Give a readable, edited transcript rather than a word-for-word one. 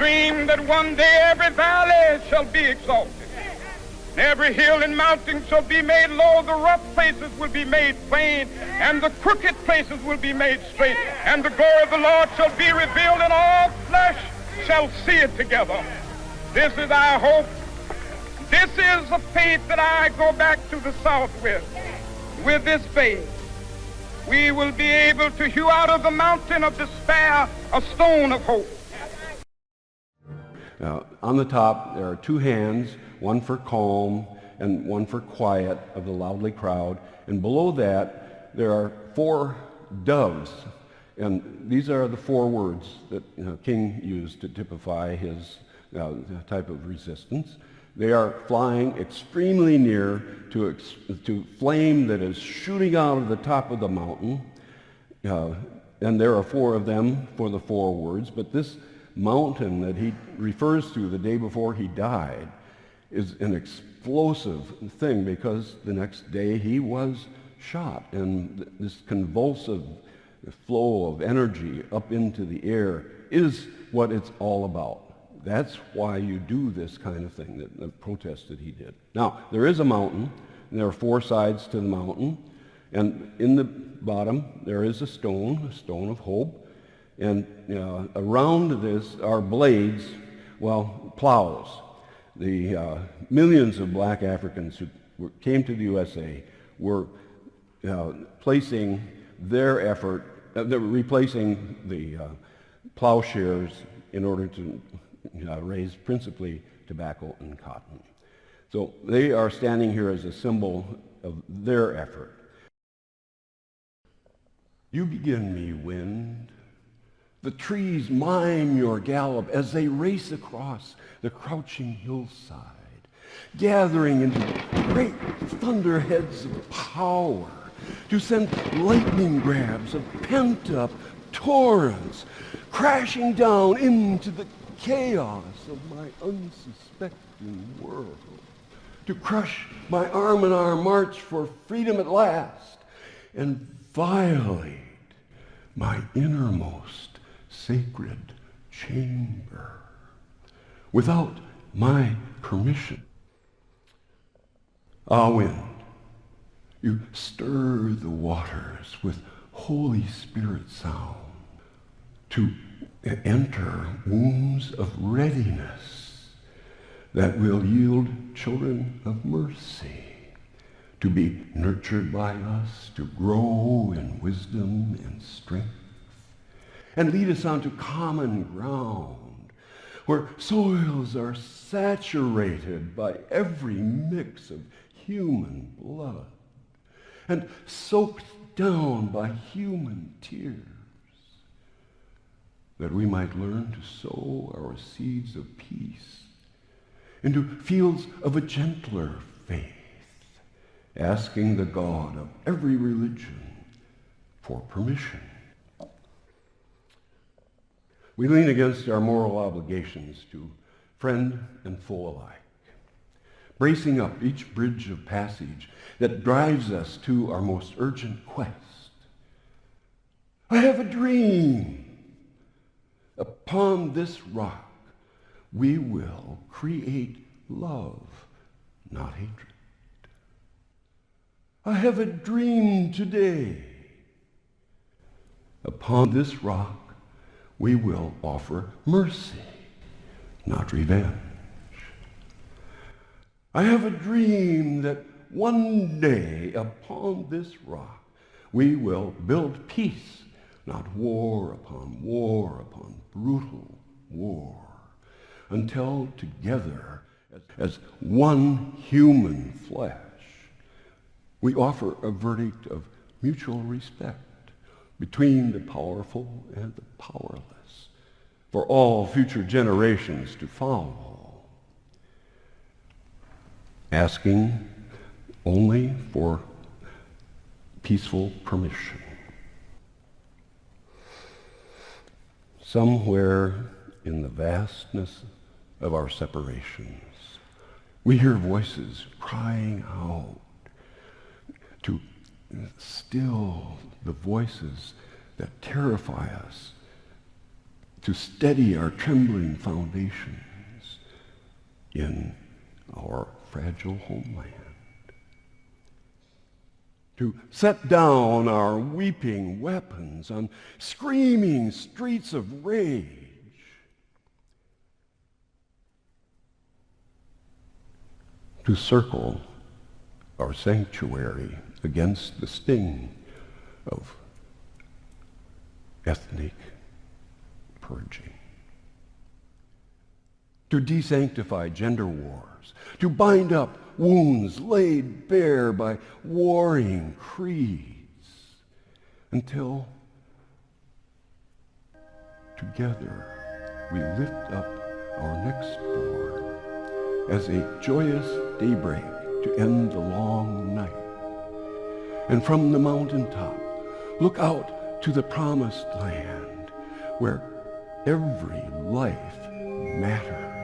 dream that one day every valley shall be exalted, and every hill and mountain shall be made low, the rough places will be made plain, and the crooked places will be made straight, and the glory of the Lord shall be revealed, and all flesh shall see it together. This is our hope. This is the faith that I go back to the South with. With this faith, we will be able to hew out of the mountain of despair a stone of hope. Now, on the top, there are two hands, one for calm and one for quiet of the loudly crowd. And below that, there are four doves. And these are the four words that King used to typify his type of resistance. They are flying extremely near to flame that is shooting out of the top of the mountain. And there are four of them for the four words. But this mountain that he refers to the day before he died is an explosive thing, because the next day he was shot. And this convulsive flow of energy up into the air is what it's all about. That's why you do this kind of thing, the protest that he did. Now, there is a mountain, and there are four sides to the mountain, and in the bottom there is a stone of hope, and around this are blades, plows. The millions of black Africans who came to the USA were placing their effort, replacing the plowshares in order to raise principally tobacco and cotton. So they are standing here as a symbol of their effort. You begin me, wind. The trees mime your gallop as they race across the crouching hillside, gathering into great thunderheads of power to send lightning grabs of pent-up torrents crashing down into the chaos of my unsuspecting world, to crush my arm-in-arm march for freedom at last and violate my innermost sacred chamber without my permission. Ah, wind, you stir the waters with Holy Spirit sound to enter wombs of readiness that will yield children of mercy, to be nurtured by us, to grow in wisdom and strength, and lead us onto common ground where soils are saturated by every mix of human blood and soaked down by human tears, that we might learn to sow our seeds of peace into fields of a gentler faith, asking the God of every religion for permission. We lean against our moral obligations to friend and foe alike, bracing up each bridge of passage that drives us to our most urgent quest. I have a dream. Upon this rock, we will create love, not hatred. I have a dream today. Upon this rock, we will offer mercy, not revenge. I have a dream that one day upon this rock, we will build peace, not war upon brutal war, until together, as one human flesh, we offer a verdict of mutual respect between the powerful and the powerless, for all future generations to follow, asking only for peaceful permission. Somewhere in the vastness of our separations, we hear voices crying out to still the voices that terrify us, to steady our trembling foundations in our fragile homeland, to set down our weeping weapons on screaming streets of rage, to circle our sanctuary against the sting of ethnic purging, to desanctify gender wars, to bind up wounds laid bare by warring creeds, until together we lift up our next born as a joyous daybreak to end the long night. And from the mountaintop, look out to the promised land where every life matters.